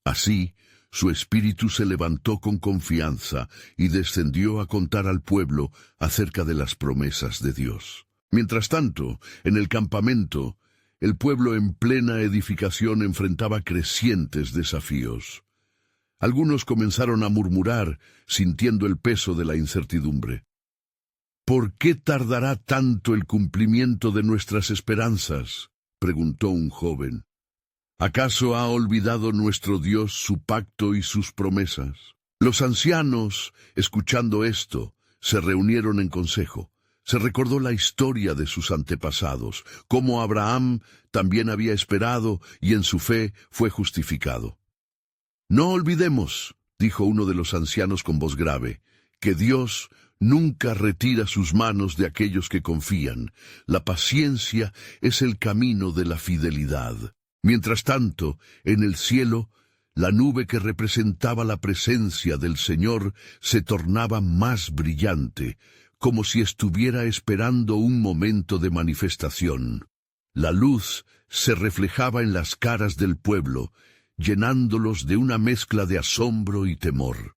Así, su espíritu se levantó con confianza y descendió a contar al pueblo acerca de las promesas de Dios. Mientras tanto, en el campamento, el pueblo en plena edificación enfrentaba crecientes desafíos. Algunos comenzaron a murmurar, sintiendo el peso de la incertidumbre. ¿Por qué tardará tanto el cumplimiento de nuestras esperanzas?, preguntó un joven. ¿Acaso ha olvidado nuestro Dios su pacto y sus promesas? Los ancianos, escuchando esto, se reunieron en consejo. Se recordó la historia de sus antepasados, cómo Abraham también había esperado y en su fe fue justificado. No olvidemos, dijo uno de los ancianos con voz grave, que Dios nunca retira sus manos de aquellos que confían. La paciencia es el camino de la fidelidad. Mientras tanto, en el cielo, la nube que representaba la presencia del Señor se tornaba más brillante, como si estuviera esperando un momento de manifestación. La luz se reflejaba en las caras del pueblo, llenándolos de una mezcla de asombro y temor.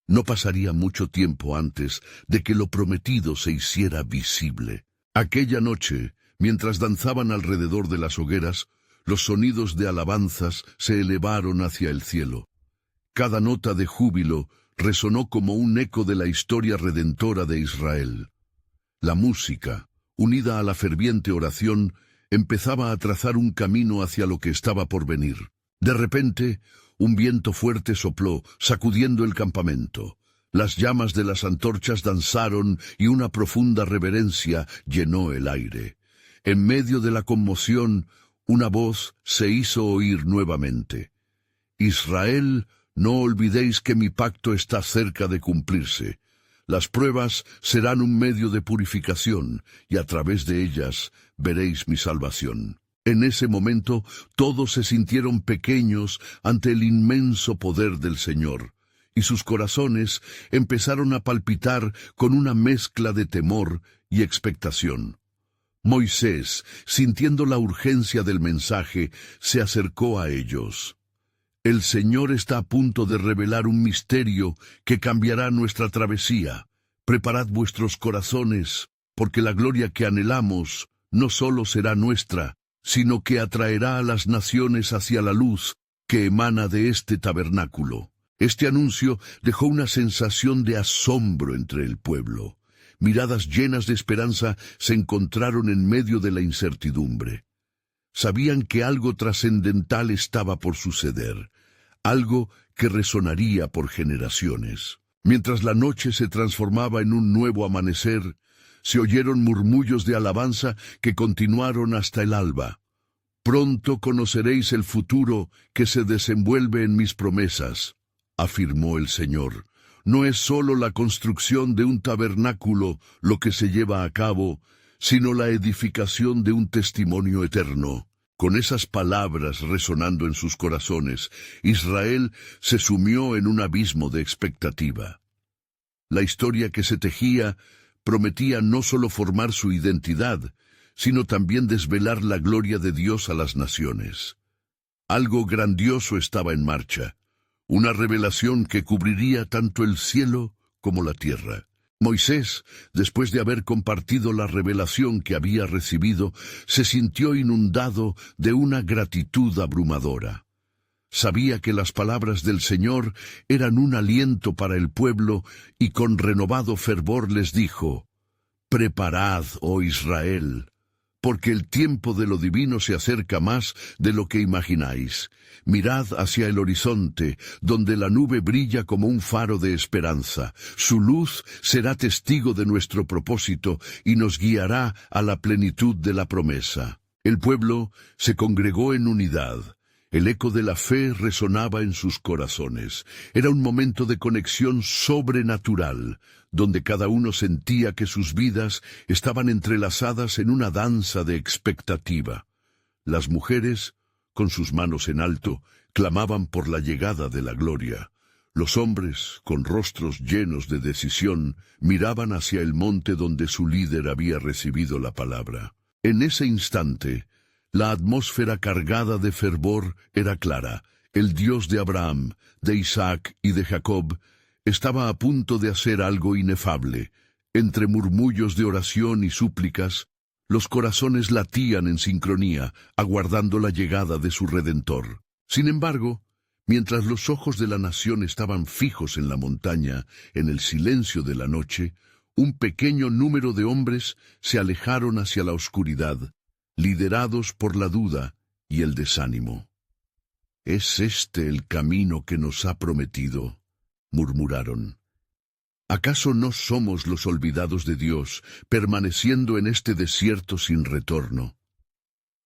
No pasaría mucho tiempo antes de que lo prometido se hiciera visible. Aquella noche, mientras danzaban alrededor de las hogueras, los sonidos de alabanzas se elevaron hacia el cielo. Cada nota de júbilo resonó como un eco de la historia redentora de Israel. La música, unida a la ferviente oración, empezaba a trazar un camino hacia lo que estaba por venir. De repente, un viento fuerte sopló, sacudiendo el campamento. Las llamas de las antorchas danzaron y una profunda reverencia llenó el aire. En medio de la conmoción, una voz se hizo oír nuevamente. Israel, no olvidéis que mi pacto está cerca de cumplirse. Las pruebas serán un medio de purificación, y a través de ellas veréis mi salvación. En ese momento todos se sintieron pequeños ante el inmenso poder del Señor, y sus corazones empezaron a palpitar con una mezcla de temor y expectación. Moisés, sintiendo la urgencia del mensaje, se acercó a ellos. El Señor está a punto de revelar un misterio que cambiará nuestra travesía. Preparad vuestros corazones, porque la gloria que anhelamos no solo será nuestra, sino que atraerá a las naciones hacia la luz que emana de este tabernáculo. Este anuncio dejó una sensación de asombro entre el pueblo. Miradas llenas de esperanza se encontraron en medio de la incertidumbre. Sabían que algo trascendental estaba por suceder, algo que resonaría por generaciones. Mientras la noche se transformaba en un nuevo amanecer, se oyeron murmullos de alabanza que continuaron hasta el alba. Pronto conoceréis el futuro que se desenvuelve en mis promesas, afirmó el Señor. No es solo la construcción de un tabernáculo lo que se lleva a cabo, sino la edificación de un testimonio eterno. Con esas palabras resonando en sus corazones, Israel se sumió en un abismo de expectativa. La historia que se tejía prometía no solo formar su identidad, sino también desvelar la gloria de Dios a las naciones. Algo grandioso estaba en marcha, una revelación que cubriría tanto el cielo como la tierra. Moisés, después de haber compartido la revelación que había recibido, se sintió inundado de una gratitud abrumadora. Sabía que las palabras del Señor eran un aliento para el pueblo y con renovado fervor les dijo: «Preparad, oh Israel, porque el tiempo de lo divino se acerca más de lo que imagináis. Mirad hacia el horizonte, donde la nube brilla como un faro de esperanza. Su luz será testigo de nuestro propósito y nos guiará a la plenitud de la promesa. El pueblo se congregó en unidad. El eco de la fe resonaba en sus corazones. Era un momento de conexión sobrenatural, donde cada uno sentía que sus vidas estaban entrelazadas en una danza de expectativa. Las mujeres, con sus manos en alto, clamaban por la llegada de la gloria. Los hombres, con rostros llenos de decisión, miraban hacia el monte donde su líder había recibido la palabra. En ese instante, la atmósfera cargada de fervor era clara. El Dios de Abraham, de Isaac y de Jacob estaba a punto de hacer algo inefable. Entre murmullos de oración y súplicas, los corazones latían en sincronía, aguardando la llegada de su Redentor. Sin embargo, mientras los ojos de la nación estaban fijos en la montaña, en el silencio de la noche, un pequeño número de hombres se alejaron hacia la oscuridad, liderados por la duda y el desánimo. «¿Es este el camino que nos ha prometido?», murmuraron. ¿Acaso no somos los olvidados de Dios, permaneciendo en este desierto sin retorno?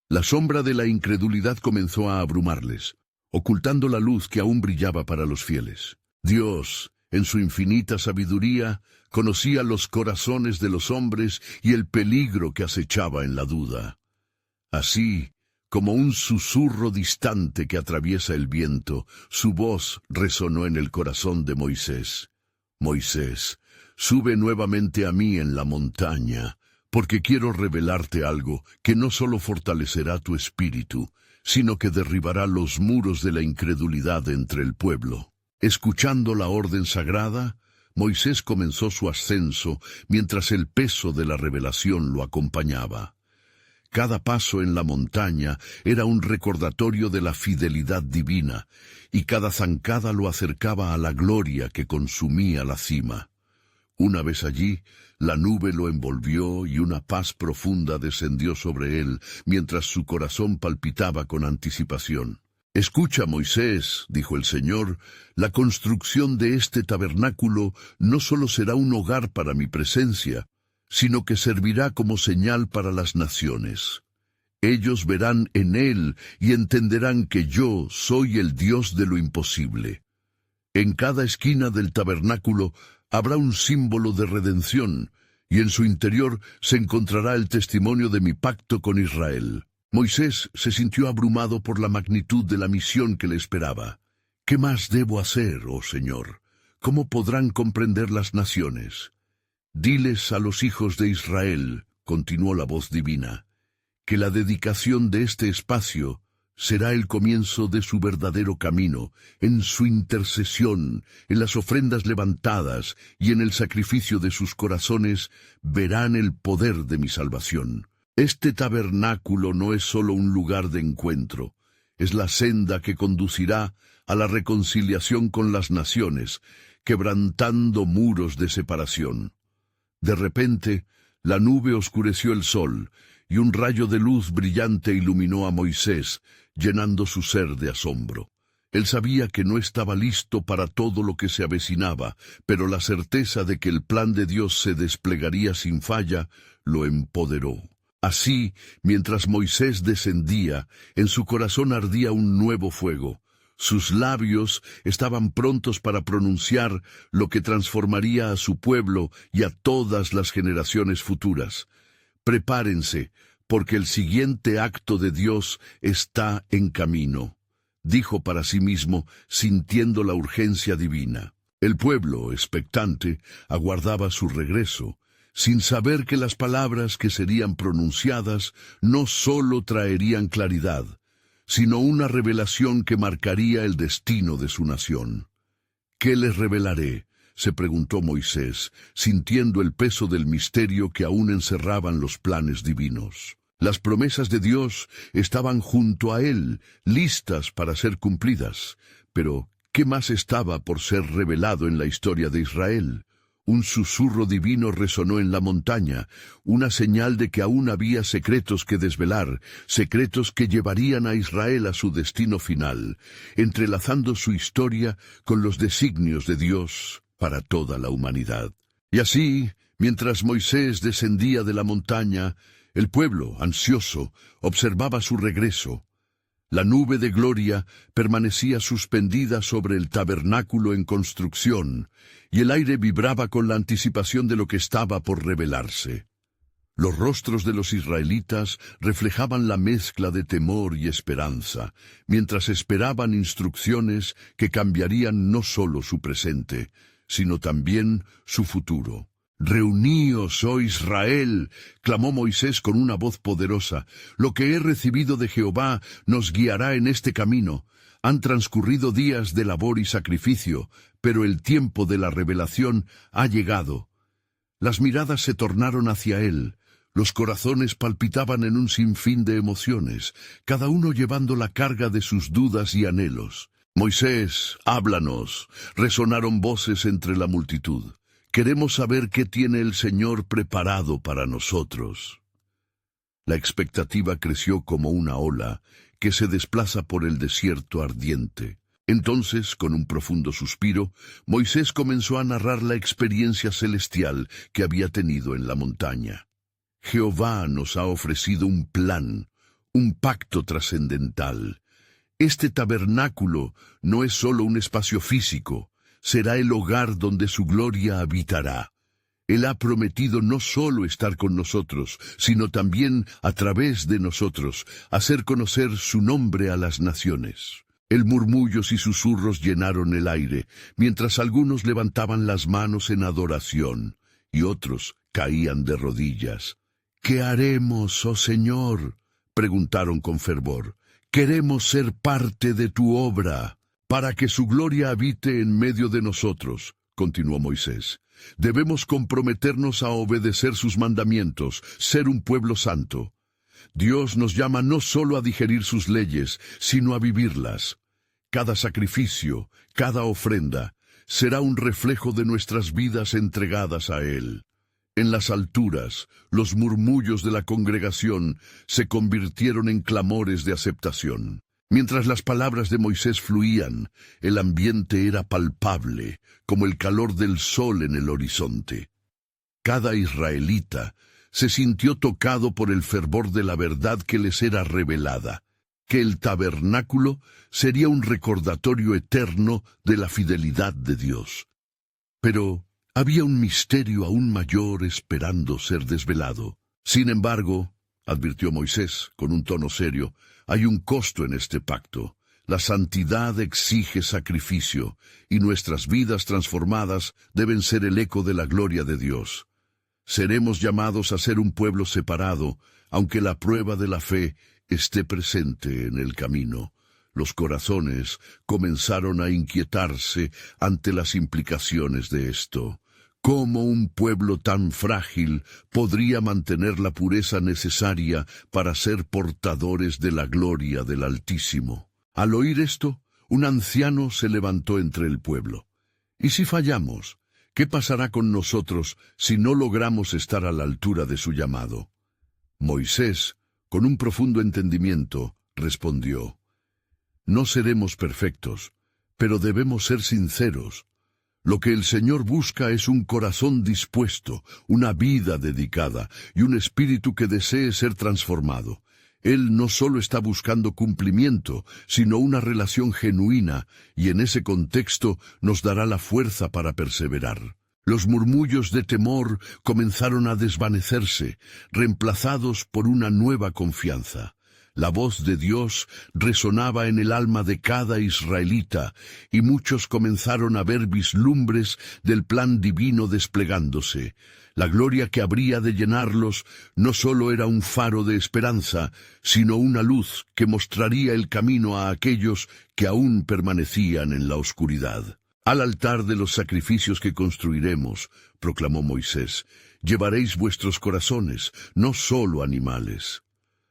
La sombra de la incredulidad comenzó a abrumarles, ocultando la luz que aún brillaba para los fieles. Dios, en su infinita sabiduría, conocía los corazones de los hombres y el peligro que acechaba en la duda. Así, como un susurro distante que atraviesa el viento, su voz resonó en el corazón de Moisés. «Moisés, sube nuevamente a mí en la montaña, porque quiero revelarte algo que no solo fortalecerá tu espíritu, sino que derribará los muros de la incredulidad entre el pueblo». Escuchando la orden sagrada, Moisés comenzó su ascenso mientras el peso de la revelación lo acompañaba. Cada paso en la montaña era un recordatorio de la fidelidad divina, y cada zancada lo acercaba a la gloria que consumía la cima. Una vez allí, la nube lo envolvió y una paz profunda descendió sobre él, mientras su corazón palpitaba con anticipación. «Escucha, Moisés», dijo el Señor, «la construcción de este tabernáculo no solo será un hogar para mi presencia, sino que servirá como señal para las naciones. Ellos verán en él y entenderán que yo soy el Dios de lo imposible. En cada esquina del tabernáculo habrá un símbolo de redención, y en su interior se encontrará el testimonio de mi pacto con Israel». Moisés se sintió abrumado por la magnitud de la misión que le esperaba. «¿Qué más debo hacer, oh Señor? ¿Cómo podrán comprender las naciones?» «Diles a los hijos de Israel», continuó la voz divina, «que la dedicación de este espacio será el comienzo de su verdadero camino, en su intercesión, en las ofrendas levantadas y en el sacrificio de sus corazones verán el poder de mi salvación. Este tabernáculo no es solo un lugar de encuentro, es la senda que conducirá a la reconciliación con las naciones, quebrantando muros de separación». De repente, la nube oscureció el sol, y un rayo de luz brillante iluminó a Moisés, llenando su ser de asombro. Él sabía que no estaba listo para todo lo que se avecinaba, pero la certeza de que el plan de Dios se desplegaría sin falla lo empoderó. Así, mientras Moisés descendía, en su corazón ardía un nuevo fuego. Sus labios estaban prontos para pronunciar lo que transformaría a su pueblo y a todas las generaciones futuras. «Prepárense, porque el siguiente acto de Dios está en camino», dijo para sí mismo, sintiendo la urgencia divina. El pueblo, expectante, aguardaba su regreso, sin saber que las palabras que serían pronunciadas no solo traerían claridad, sino una revelación que marcaría el destino de su nación. «¿Qué les revelaré?», se preguntó Moisés, sintiendo el peso del misterio que aún encerraban los planes divinos. Las promesas de Dios estaban junto a él, listas para ser cumplidas. Pero, ¿qué más estaba por ser revelado en la historia de Israel? Un susurro divino resonó en la montaña, una señal de que aún había secretos que desvelar, secretos que llevarían a Israel a su destino final, entrelazando su historia con los designios de Dios para toda la humanidad. Y así, mientras Moisés descendía de la montaña, el pueblo, ansioso, observaba su regreso. La nube de gloria permanecía suspendida sobre el tabernáculo en construcción, y el aire vibraba con la anticipación de lo que estaba por revelarse. Los rostros de los israelitas reflejaban la mezcla de temor y esperanza, mientras esperaban instrucciones que cambiarían no solo su presente, sino también su futuro. «Reuníos, oh Israel», clamó Moisés con una voz poderosa. «Lo que he recibido de Jehová nos guiará en este camino. Han transcurrido días de labor y sacrificio, pero el tiempo de la revelación ha llegado». Las miradas se tornaron hacia él. Los corazones palpitaban en un sinfín de emociones, cada uno llevando la carga de sus dudas y anhelos. «Moisés, háblanos», resonaron voces entre la multitud. «Queremos saber qué tiene el Señor preparado para nosotros». La expectativa creció como una ola que se desplaza por el desierto ardiente. Entonces, con un profundo suspiro, Moisés comenzó a narrar la experiencia celestial que había tenido en la montaña. «Jehová nos ha ofrecido un plan, un pacto trascendental. Este tabernáculo no es solo un espacio físico, será el hogar donde su gloria habitará. Él ha prometido no solo estar con nosotros, sino también, a través de nosotros, hacer conocer su nombre a las naciones». El murmullos y susurros llenaron el aire, mientras algunos levantaban las manos en adoración, y otros caían de rodillas. «¿Qué haremos, oh Señor?», preguntaron con fervor. «Queremos ser parte de tu obra». «Para que su gloria habite en medio de nosotros», continuó Moisés, «debemos comprometernos a obedecer sus mandamientos, ser un pueblo santo. Dios nos llama no solo a digerir sus leyes, sino a vivirlas. Cada sacrificio, cada ofrenda, será un reflejo de nuestras vidas entregadas a Él». En las alturas, los murmullos de la congregación se convirtieron en clamores de aceptación. Mientras las palabras de Moisés fluían, el ambiente era palpable, como el calor del sol en el horizonte. Cada israelita se sintió tocado por el fervor de la verdad que les era revelada, que el tabernáculo sería un recordatorio eterno de la fidelidad de Dios. Pero había un misterio aún mayor esperando ser desvelado. «Sin embargo», advirtió Moisés con un tono serio, «hay un costo en este pacto. La santidad exige sacrificio, y nuestras vidas transformadas deben ser el eco de la gloria de Dios. Seremos llamados a ser un pueblo separado, aunque la prueba de la fe esté presente en el camino». Los corazones comenzaron a inquietarse ante las implicaciones de esto. ¿Cómo un pueblo tan frágil podría mantener la pureza necesaria para ser portadores de la gloria del Altísimo? Al oír esto, un anciano se levantó entre el pueblo. «¿Y si fallamos? ¿Qué pasará con nosotros si no logramos estar a la altura de su llamado?» Moisés, con un profundo entendimiento, respondió: «No seremos perfectos, pero debemos ser sinceros. Lo que el Señor busca es un corazón dispuesto, una vida dedicada y un espíritu que desee ser transformado. Él no solo está buscando cumplimiento, sino una relación genuina, y en ese contexto nos dará la fuerza para perseverar». Los murmullos de temor comenzaron a desvanecerse, reemplazados por una nueva confianza. La voz de Dios resonaba en el alma de cada israelita, y muchos comenzaron a ver vislumbres del plan divino desplegándose. La gloria que habría de llenarlos no solo era un faro de esperanza, sino una luz que mostraría el camino a aquellos que aún permanecían en la oscuridad. «Al altar de los sacrificios que construiremos», proclamó Moisés, «llevaréis vuestros corazones, no solo animales.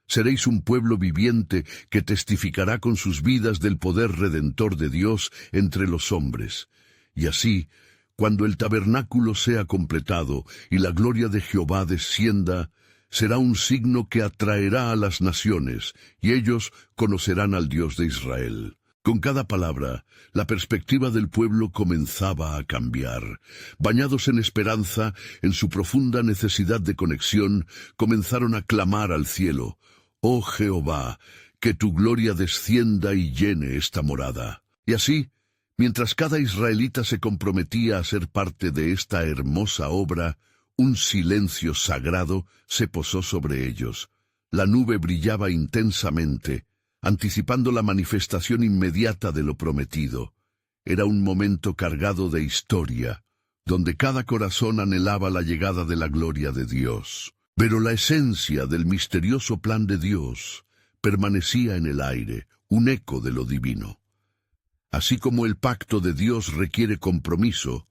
Seréis un pueblo viviente que testificará con sus vidas del poder redentor de Dios entre los hombres. Y así, Cuando el tabernáculo sea completado y la gloria de Jehová descienda, será un signo que atraerá a las naciones, y ellos conocerán al Dios de Israel. Con cada palabra, la perspectiva del pueblo comenzaba a cambiar. Bañados en esperanza, en su profunda necesidad de conexión, comenzaron a clamar al cielo: «Oh Jehová, que tu gloria descienda y llene esta morada». Y así, mientras cada israelita se comprometía a ser parte de esta hermosa obra, un silencio sagrado se posó sobre ellos. La nube brillaba intensamente, anticipando la manifestación inmediata de lo prometido. Era un momento cargado de historia, donde cada corazón anhelaba la llegada de la gloria de Dios. Pero la esencia del misterioso plan de Dios permanecía en el aire, un eco de lo divino. Así como el pacto de Dios requiere compromiso,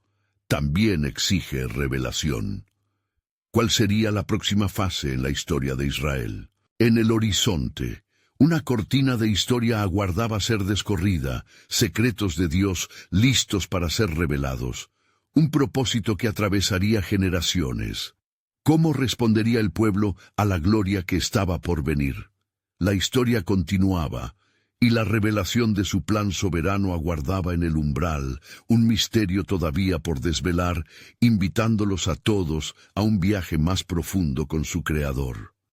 también exige revelación. ¿Cuál sería la próxima fase en la historia de Israel? En el horizonte, una cortina de historia aguardaba ser descorrida, secretos de Dios listos para ser revelados, un propósito que atravesaría generaciones. ¿Cómo respondería el pueblo a la gloria que estaba por venir? La historia continuaba, y la revelación de su plan soberano aguardaba en el umbral, un misterio todavía por desvelar, invitándolos a todos a un viaje más profundo con su Creador.